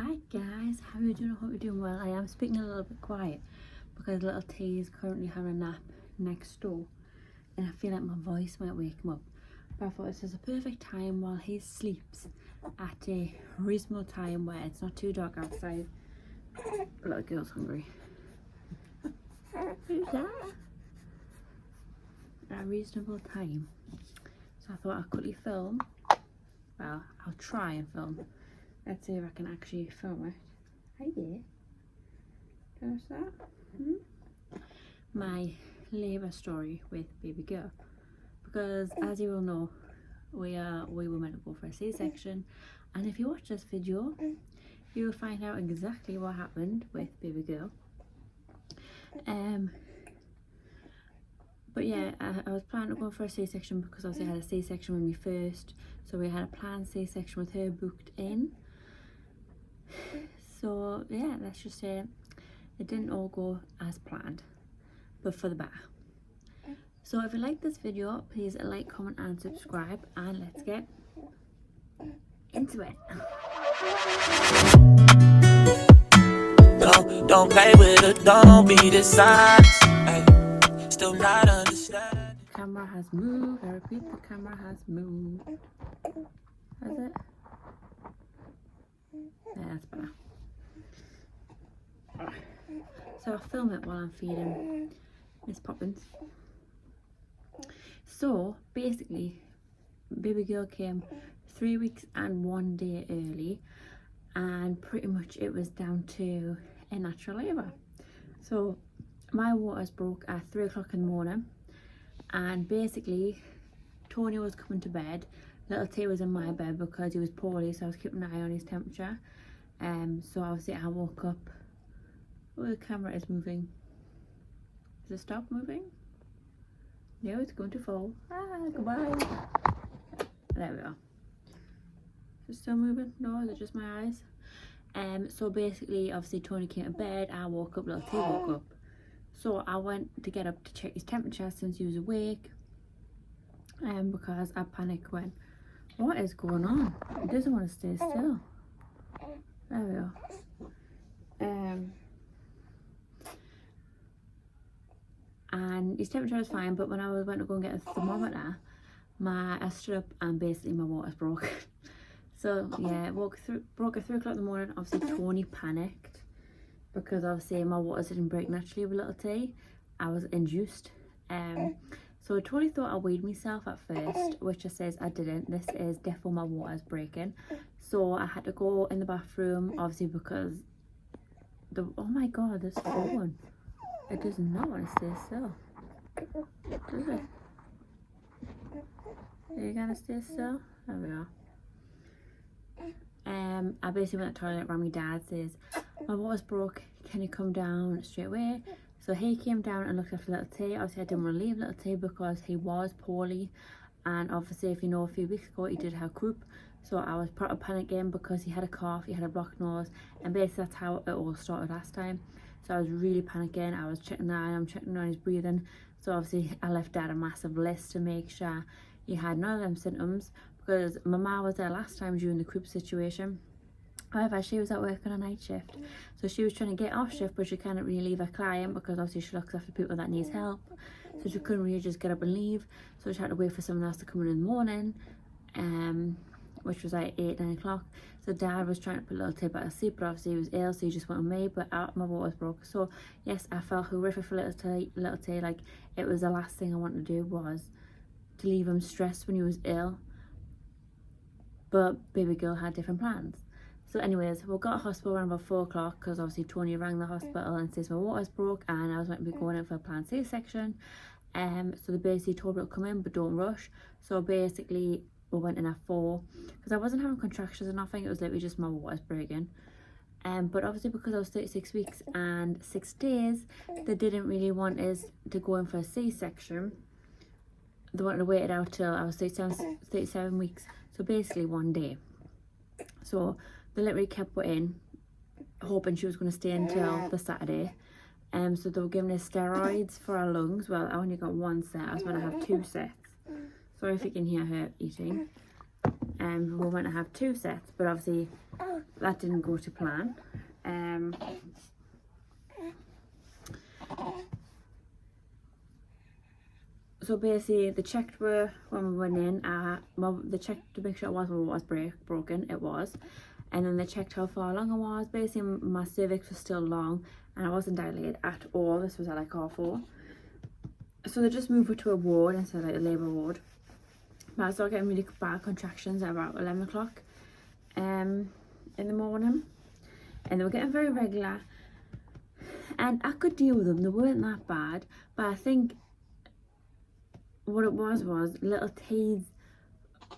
Hi guys, how are you doing? I hope you're doing well. I am speaking a little bit quiet because little T is currently having a nap next door and I feel like my voice might wake him up. But I thought this is a perfect time while he sleeps at a reasonable time where it's not too dark outside. The little girl's hungry. Who's that? At a reasonable time. So I thought I'd quickly film. Well, I'll try and film. Let's see if I can actually film it. Hi there. There's that. My labour story with baby girl. Because as you all know, we were meant to go for a C-section, and if you watch this video, you will find out exactly what happened with baby girl. But yeah, I was planning to go for a C-section because obviously I had a C-section with me first, so we had a planned C-section with her booked in. So yeah, let's just say it didn't all go as planned, but for the better. So if you like this video, please like, comment and subscribe, and let's get into it. Don't play with it, don't be dishonest. Still not understand. The camera has moved. I repeat, the camera has moved. Has it? Yeah, that's better. So I'll film it while I'm feeding Miss Poppins. So basically, baby girl came 3 weeks and 1 day early, and pretty much it was down to a natural labour. So my waters broke at 3 o'clock in the morning, and basically Tony was coming to bed. Little T was in my bed because he was poorly, so I was keeping an eye on his temperature. So obviously I woke up. Oh, the camera is moving. Does it stop moving? No, it's going to fall. Goodbye. There we go. Is it still moving? No, is it just my eyes? So basically, obviously Tony came to bed. I woke up, little T woke up. So I went to get up to check his temperature since he was awake. Because I panicked when, what is going on? He doesn't want to stay still. There we go. And his temperature was fine, but when I went to go and get a thermometer, I stood up and basically my waters broke. So yeah, broke at 3 o'clock in the morning. Obviously Tony panicked because obviously my waters didn't break naturally with little T. I was induced. So Tony thought I weighed myself at first, which I says I didn't. This is definitely my waters breaking. So I had to go in the bathroom, obviously because oh my god, this phone. It does not want to stay still. Does it? Are you gonna stay still? There we are. I basically went to the toilet, rang my dad, says, my water's broke, can you come down straight away? So he came down and looked after little T. Obviously I didn't want to leave little T because he was poorly, and obviously if you know, a few weeks ago he did have croup. So I was proper panicking because he had a cough, he had a blocked nose, and basically that's how it all started last time. So I was really panicking. I was checking I'm checking on his breathing. So obviously I left Dad a massive list to make sure he had none of them symptoms, because my mum was there last time during the croup situation. However, she was at work on a night shift, so she was trying to get off shift, but she can't really leave her client because obviously she looks after people that needs help. So she couldn't really just get up and leave, so she had to wait for someone else to come in the morning, which was like 8-9 o'clock. So Dad was trying to put little T back to sleep, but obviously he was ill, so he just went on me. But my waters broke. So yes, I felt horrific for little T. Like, it was the last thing I wanted to do was to leave him stressed when he was ill. But baby girl had different plans. So anyways, we got to hospital around about 4 o'clock because obviously Tony rang the hospital and says my waters broke and I was meant to be going in for a planned C-section. So they basically told me to come in, but don't rush. So basically we went in at 4 because I wasn't having contractions or nothing. It was literally just my waters breaking. But obviously because I was 36 weeks and 6 days, they didn't really want us to go in for a C-section. They wanted to wait it out till I was 37 weeks. So basically 1 day. So they literally kept her in, hoping she was going to stay until the Saturday. So they were giving us steroids for our lungs. Well, I only got 1 set. I was going to have 2 sets. Sorry if you can hear her eating. We were going to have 2 sets, but obviously that didn't go to plan. So basically they checked when we went in, they checked to make sure it was broken, it was. And then they checked how far along I was. Basically my cervix was still long and I wasn't dilated at all. This was at like half 4. So they just moved it to a ward instead of like a labour ward. But I started getting really bad contractions at about 11 o'clock in the morning. And they were getting very regular. And I could deal with them, they weren't that bad. But I think what it was little tease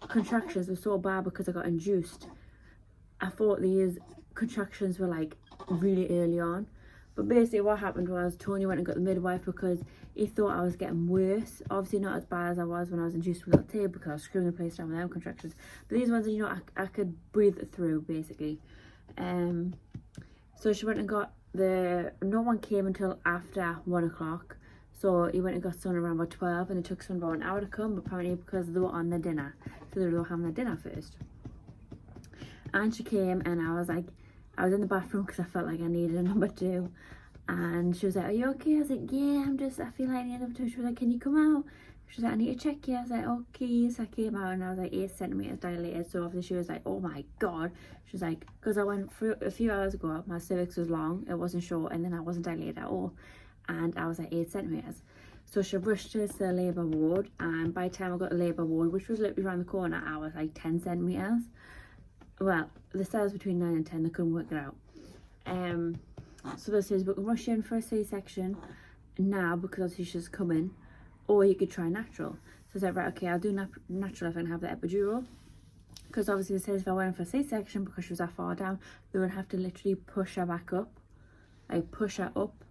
contractions were so bad because I got induced. I thought these contractions were like really early on. But basically what happened was Tony went and got the midwife because he thought I was getting worse. Obviously not as bad as I was when I was induced with little T because I was screwing the place down with them contractions. But these ones, you know, I could breathe through basically. So she went and got no one came until after 1 o'clock. So he went and got someone around about 12 and it took someone about an hour to come, but apparently because they were on their dinner. So they were having their dinner first. And she came and I was in the bathroom because I felt like I needed a number 2. And she was like, are you okay? I was like, yeah, I feel like I need a number 2. She was like, can you come out? She was like, I need to check you. I was like, okay. So I came out and I was like 8 centimeters dilated. So obviously she was like, oh my God. She was like, because I went through a few hours ago, my cervix was long, it wasn't short, and then I wasn't dilated at all. And I was like 8 centimeters. So she rushed us to the labour ward. And by the time I got to the labour ward, which was literally around the corner, I was like 10 centimeters. Well, the cells between 9 and 10, they couldn't work it out. So this is, we can rush in for a C-section now because obviously she's coming, or you could try natural. So I said, right, okay, I'll do natural if I can have the epidural. Because obviously it says if I went in for a C-section because she was that far down, they would have to literally push her back up, like push her up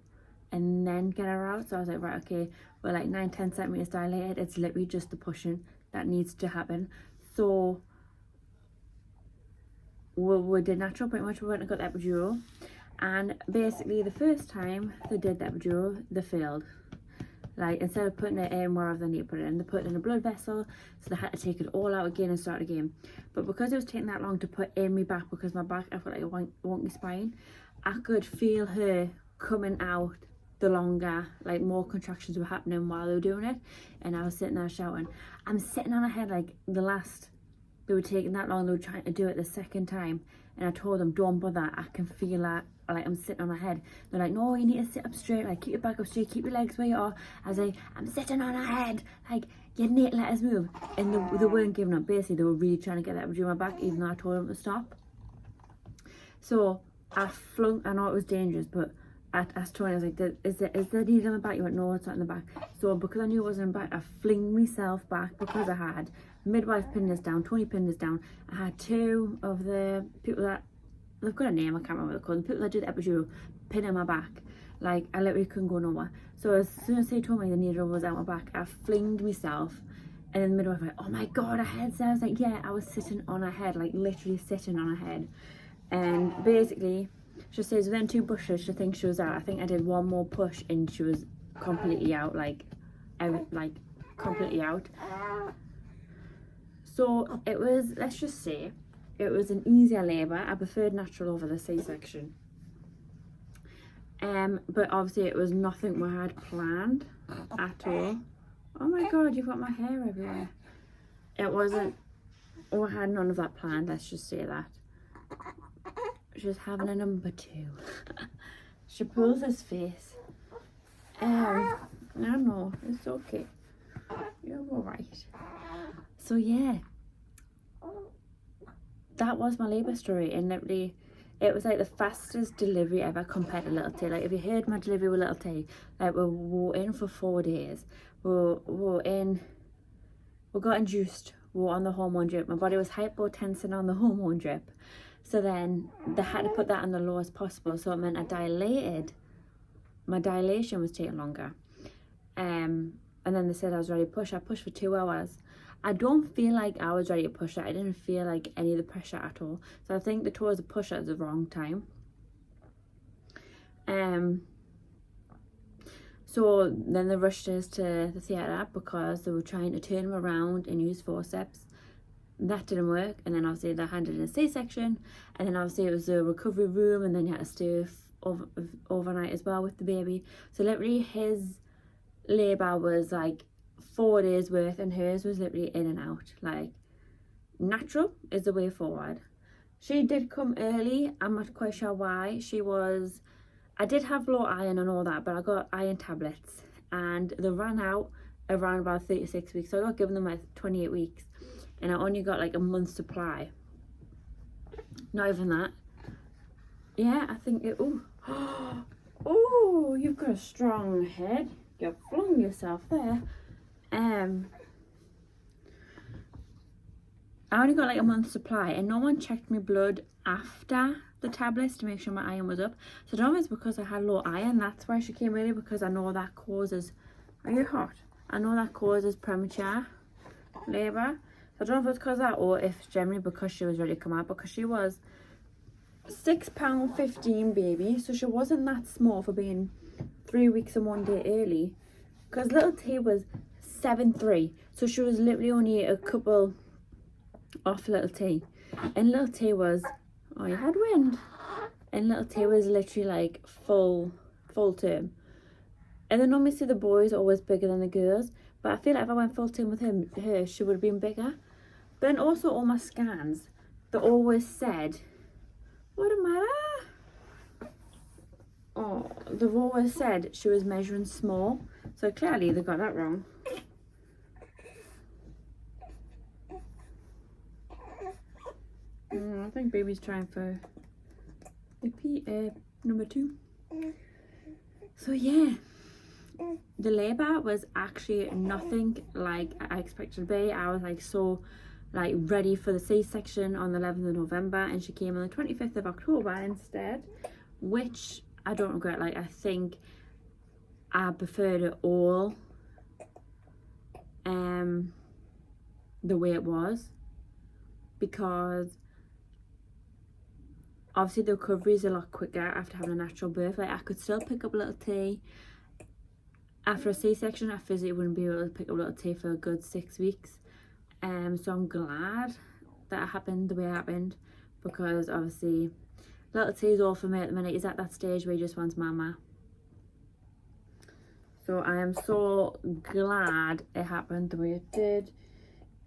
and then get her out. So I was like, right, okay, we're like 9-10 centimeters dilated. It's literally just the pushing that needs to happen. So we did natural pretty much. We went and got the epidural, and basically the first time they did the epidural, they failed. Like, instead of putting it in wherever they need to put it in, they put it in a blood vessel, so they had to take it all out again and start again. But because it was taking that long to put in my back, because my back, I've got like a wonky spine, I could feel her coming out the longer, like more contractions were happening while they were doing it. And I was sitting there shouting, I'm sitting on her head. Like they were taking that long, they were trying to do it the second time, and I told them, don't bother, I can feel that, like I'm sitting on her head. They're like, no, you need to sit up straight, like keep your back up straight, keep your legs where you are. I was like, I'm sitting on her head, like you need to let us move. And they weren't giving up. Basically they were really trying to get that between my back, even though I told them to stop. So I flung, I know it was dangerous, but I asked Tony, I was like, is there needle in the back? He went, no, it's not in the back. So because I knew it wasn't in the back, I flinged myself back because I had midwife pinned us down, Tony pinned us down. I had 2 of the people that, they've got a name, I can't remember what they're called, the people that do the epidural, pinning my back. Like, I literally couldn't go nowhere. So as soon as they told me the needle was out my back, I flinged myself. And then the midwife went, oh my God, her head's there. I was like, yeah, I was sitting on her head, like literally sitting on her head. And basically, she says within 2 pushes, she thinks she was out. I think I did 1 more push and she was completely out, like completely out. So it was, let's just say, it was an easier labour. I preferred natural over the C-section. But obviously it was nothing we had planned at all. Oh my God, you've got my hair everywhere. It wasn't, we had none of that planned, let's just say that. She's having a number 2. She pulls his face. I know, it's okay. You're alright. So yeah, that was my labour story, and literally it was like the fastest delivery ever compared to little T. Like, if you heard my delivery with little T, like we were in for 4 days. We got induced, we were on the hormone drip. My body was hypotensing on the hormone drip. So then they had to put that on the lowest possible. So it meant I dilated. My dilation was taking longer. And then they said I was ready to push. I pushed for 2 hours. I don't feel like I was ready to push it. I didn't feel like any of the pressure at all. So I think they told us to push at the wrong time. So then they rushed us to the theatre because they were trying to turn him around and use forceps. that didn't work, and then obviously they handed in a C-section, and then obviously it was a recovery room, and then you had to stay overnight as well with the baby. So literally his labour was like 4 days worth, and hers was literally in and out. Like, natural is the way forward. She did come early. I'm not quite sure why. I did have low iron and all that, but I got iron tablets, and they ran out around about 36 weeks. So I got given them at 28 weeks, and I only got like a month's supply. Not even that. Yeah, I think it. Oh, you've got a strong head. You've flung yourself there. I only got like a month's supply, and no one checked my blood after the tablets to make sure my iron was up. So I don't know if it's because I had low iron, that's why she came early, because I know that causes, are you hot? I know that causes premature labour. So I don't know if it's because of that, or if it's generally because she was ready to come out, because she was £6.15 baby, so she wasn't that small for being 3 weeks and 1 day early, because little T was 7'3", so she was literally only a couple off little T, and little T was, oh, you had wind, and little T was literally like full term. And then normally see the boys are always bigger than the girls, but I feel like if I went full term with her she would have been bigger. But then also all my scans, they always said, what the matter? Oh, they've always said she was measuring small, so clearly they got that wrong. I think baby's trying for a number 2. So yeah, the labour was actually nothing like I expected to be. I was like so like ready for the C-section on the 11th of November, and she came on the 25th of October instead, which I don't regret. Like, I think I preferred it all the way it was, because obviously the recovery is a lot quicker after having a natural birth. Like, I could still pick up little T after a C-section. I physically wouldn't be able to pick up little T for a good 6 weeks. So I'm glad that it happened the way it happened, because obviously little T is all for me at the minute. He's at that stage where he just wants mama. So I am so glad it happened the way it did.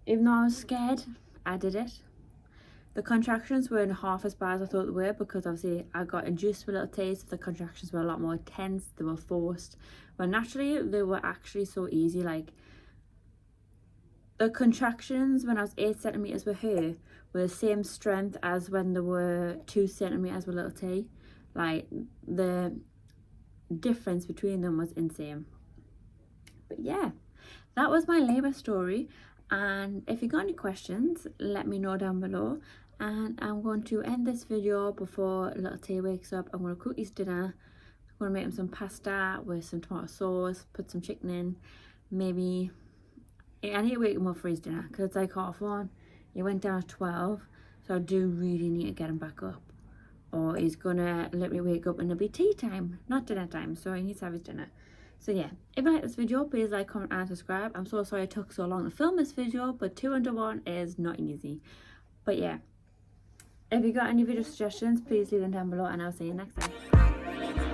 Even though I was scared, I did it. The contractions weren't half as bad as I thought they were, because obviously I got induced with little T, so the contractions were a lot more intense, they were forced. But naturally, they were actually so easy. Like, the contractions when I was 8 centimetres with her were the same strength as when they were 2 centimetres with little T. Like, the difference between them was insane. But yeah, that was my labour story. And if you got any questions, let me know down below. And I'm going to end this video before little T wakes up. I'm going to cook his dinner. I'm going to make him some pasta with some tomato sauce, put some chicken in. Maybe, I need to wake him up for his dinner, because it's like 1:30. He went down at 12, so I do really need to get him back up, or he's going to let me wake up and it'll be tea time, not dinner time, so he needs to have his dinner. So yeah, if you like this video, please like, comment and subscribe. I'm so sorry it took so long to film this video, but 2 under 1 is not easy. But yeah, if you got any video suggestions, please leave them down below, and I'll see you next time.